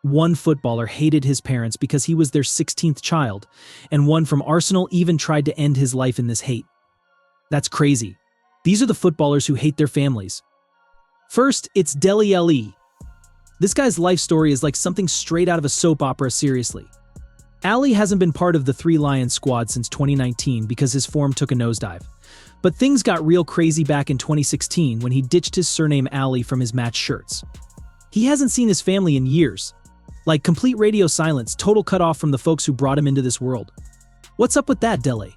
One footballer hated his parents because he was their 16th child, and one from Arsenal even tried to end his life in this hate. That's crazy. These are the footballers who hate their families. First, it's Dele Alli. This guy's life story is like something straight out of a soap opera, seriously. Alli hasn't been part of the Three Lions squad since 2019 because his form took a nosedive. But things got real crazy back in 2016 when he ditched his surname Alli from his match shirts. He hasn't seen his family in years. Like complete radio silence, total cutoff from the folks who brought him into this world. What's up with that, Dele?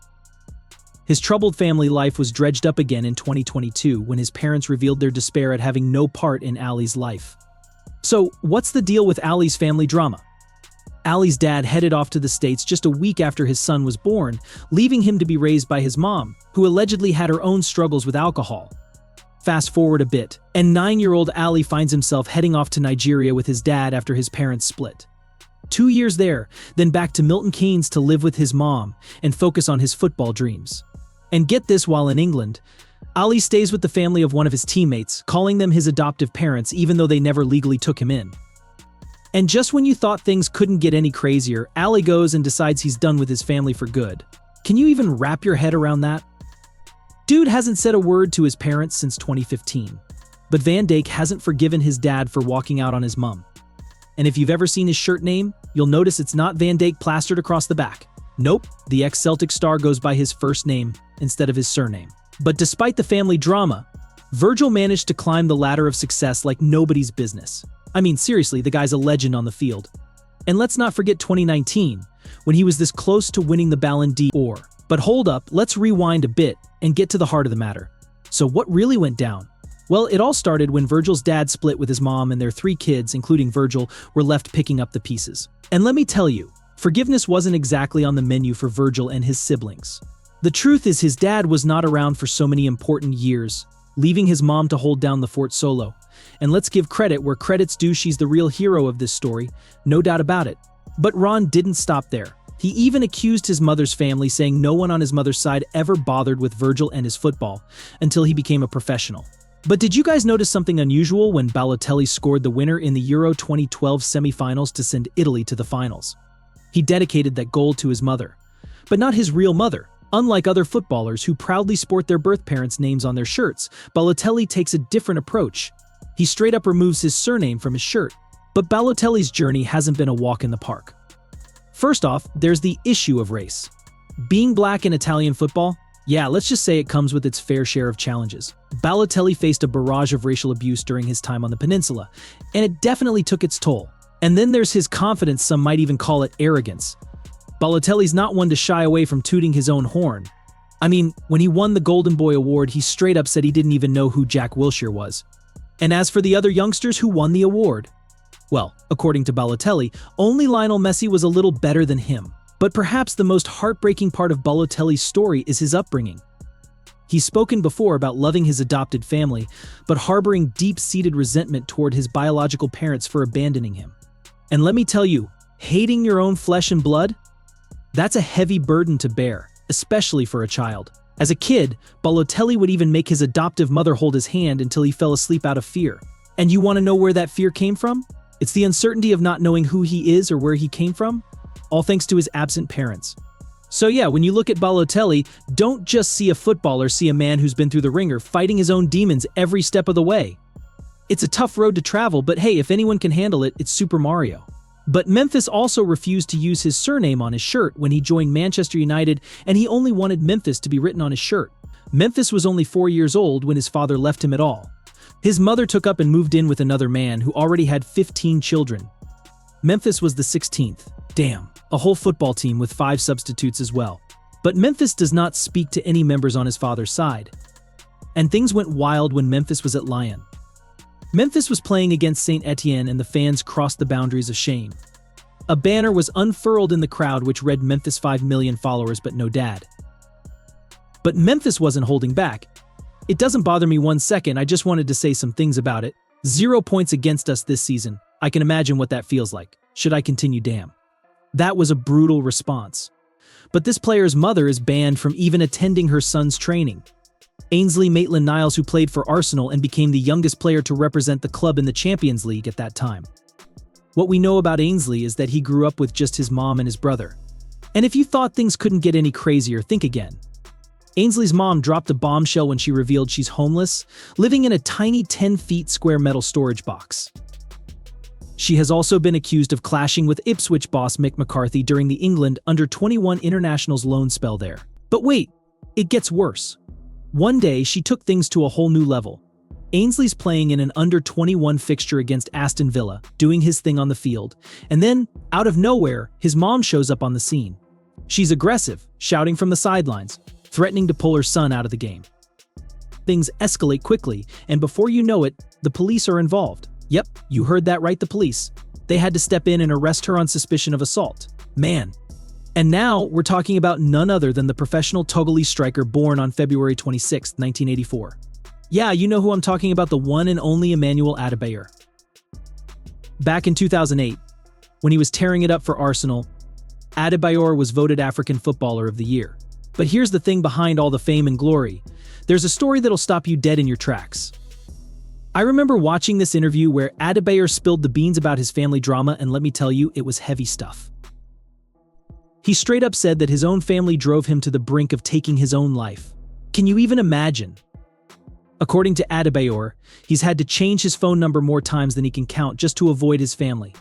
His troubled family life was dredged up again in 2022 when his parents revealed their despair at having no part in Alli's life. So, what's the deal with Alli's family drama? Alli's dad headed off to the States just a week after his son was born, leaving him to be raised by his mom, who allegedly had her own struggles with alcohol. Fast forward a bit, and 9-year-old Alli finds himself heading off to Nigeria with his dad after his parents split. 2 years there, then back to Milton Keynes to live with his mom and focus on his football dreams. And get this, while in England, Alli stays with the family of one of his teammates, calling them his adoptive parents even though they never legally took him in. And just when you thought things couldn't get any crazier, Alli goes and decides he's done with his family for good. Can you even wrap your head around that? Dude hasn't said a word to his parents since 2015. But Van Dijk hasn't forgiven his dad for walking out on his mum. And if you've ever seen his shirt name, you'll notice it's not Van Dijk plastered across the back. Nope, the ex-Celtic star goes by his first name instead of his surname. But despite the family drama, Virgil managed to climb the ladder of success like nobody's business. I mean, seriously, the guy's a legend on the field. And let's not forget 2019, when he was this close to winning the Ballon d'Or. But hold up, let's rewind a bit and get to the heart of the matter. So what really went down? Well, it all started when Virgil's dad split with his mom and their 3 kids, including Virgil, were left picking up the pieces. And let me tell you, forgiveness wasn't exactly on the menu for Virgil and his siblings. The truth is his dad was not around for so many important years, leaving his mom to hold down the fort solo. And let's give credit where credit's due, she's the real hero of this story, no doubt about it. But Ron didn't stop there. He even accused his mother's family, saying no one on his mother's side ever bothered with Virgil and his football until he became a professional. But did you guys notice something unusual when Balotelli scored the winner in the Euro 2012 semi-finals to send Italy to the finals? He dedicated that goal to his mother, but not his real mother. Unlike other footballers who proudly sport their birth parents' names on their shirts, Balotelli takes a different approach. He straight up removes his surname from his shirt. But Balotelli's journey hasn't been a walk in the park. First off, there's the issue of race. Being black in Italian football? Yeah, let's just say it comes with its fair share of challenges. Balotelli faced a barrage of racial abuse during his time on the peninsula, and it definitely took its toll. And then there's his confidence, some might even call it arrogance. Balotelli's not one to shy away from tooting his own horn. I mean, when he won the Golden Boy Award, he straight up said he didn't even know who Jack Wilshere was. And as for the other youngsters who won the award, well, according to Balotelli, only Lionel Messi was a little better than him. But perhaps the most heartbreaking part of Balotelli's story is his upbringing. He's spoken before about loving his adopted family, but harboring deep-seated resentment toward his biological parents for abandoning him. And let me tell you, hating your own flesh and blood? That's a heavy burden to bear, especially for a child. As a kid, Balotelli would even make his adoptive mother hold his hand until he fell asleep out of fear. And you want to know where that fear came from? It's the uncertainty of not knowing who he is or where he came from, all thanks to his absent parents. So yeah, when you look at Balotelli, don't just see a footballer, see a man who's been through the ringer, fighting his own demons every step of the way. It's a tough road to travel, but hey, if anyone can handle it, it's Super Mario. But Memphis also refused to use his surname on his shirt when he joined Manchester United, and he only wanted Memphis to be written on his shirt. Memphis was only 4 years old when his father left him at all. His mother took up and moved in with another man who already had 15 children. Memphis was the 16th. Damn, a whole football team with 5 substitutes as well. But Memphis does not speak to any members on his father's side. And things went wild when Memphis was at Lyon. Memphis was playing against St. Etienne and the fans crossed the boundaries of shame. A banner was unfurled in the crowd which read Memphis 5 million followers but no dad. But Memphis wasn't holding back. It doesn't bother me one second, I just wanted to say some things about it. 0 points against us this season. I can imagine what that feels like. Should I continue? Damn. That was a brutal response. But this player's mother is banned from even attending her son's training. Ainsley Maitland-Niles, who played for Arsenal and became the youngest player to represent the club in the Champions League at that time. What we know about Ainsley is that he grew up with just his mom and his brother. And if you thought things couldn't get any crazier, think again. Ainsley's mom dropped a bombshell when she revealed she's homeless, living in a tiny 10 feet square metal storage box. She has also been accused of clashing with Ipswich boss Mick McCarthy during the England under-21 international's loan spell there. But wait, it gets worse. One day, she took things to a whole new level. Ainsley's playing in an under-21 fixture against Aston Villa, doing his thing on the field, and then, out of nowhere, his mom shows up on the scene. She's aggressive, shouting from the sidelines, threatening to pull her son out of the game. Things escalate quickly, and before you know it, the police are involved. Yep, you heard that right, the police. They had to step in and arrest her on suspicion of assault. Man. And now, we're talking about none other than the professional Togolese striker born on February 26, 1984. Yeah, you know who I'm talking about, the one and only Emmanuel Adebayor. Back in 2008, when he was tearing it up for Arsenal, Adebayor was voted African Footballer of the Year. But here's the thing behind all the fame and glory. There's a story that'll stop you dead in your tracks. I remember watching this interview where Adebayor spilled the beans about his family drama, and let me tell you, it was heavy stuff. He straight up said that his own family drove him to the brink of taking his own life. Can you even imagine? According to Adebayor, he's had to change his phone number more times than he can count just to avoid his family.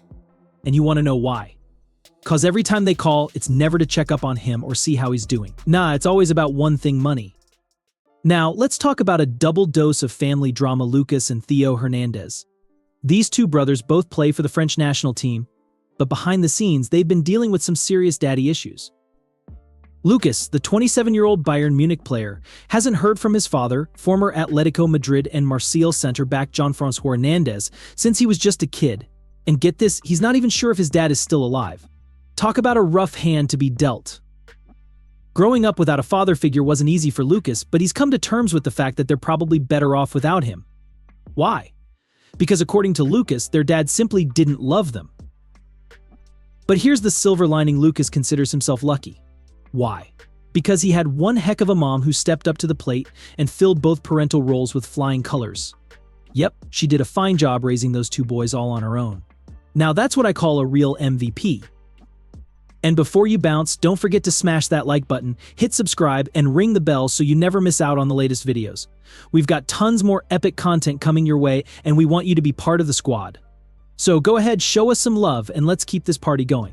And you want to know why? 'Cause every time they call, it's never to check up on him or see how he's doing. Nah, it's always about one thing: money. Now, let's talk about a double dose of family drama: Lucas and Theo Hernandez. These two brothers both play for the French national team, but behind the scenes, they've been dealing with some serious daddy issues. Lucas, the 27-year-old Bayern Munich player, hasn't heard from his father, former Atletico Madrid and Marseille center-back Jean-François Hernandez, since he was just a kid. And get this, he's not even sure if his dad is still alive. Talk about a rough hand to be dealt. Growing up without a father figure wasn't easy for Lucas, but he's come to terms with the fact that they're probably better off without him. Why? Because according to Lucas, their dad simply didn't love them. But here's the silver lining: Lucas considers himself lucky. Why? Because he had one heck of a mom who stepped up to the plate and filled both parental roles with flying colors. Yep, she did a fine job raising those two boys all on her own. Now that's what I call a real MVP. And before you bounce, don't forget to smash that like button, hit subscribe, and ring the bell so you never miss out on the latest videos. We've got tons more epic content coming your way, and we want you to be part of the squad. So go ahead, show us some love, and let's keep this party going.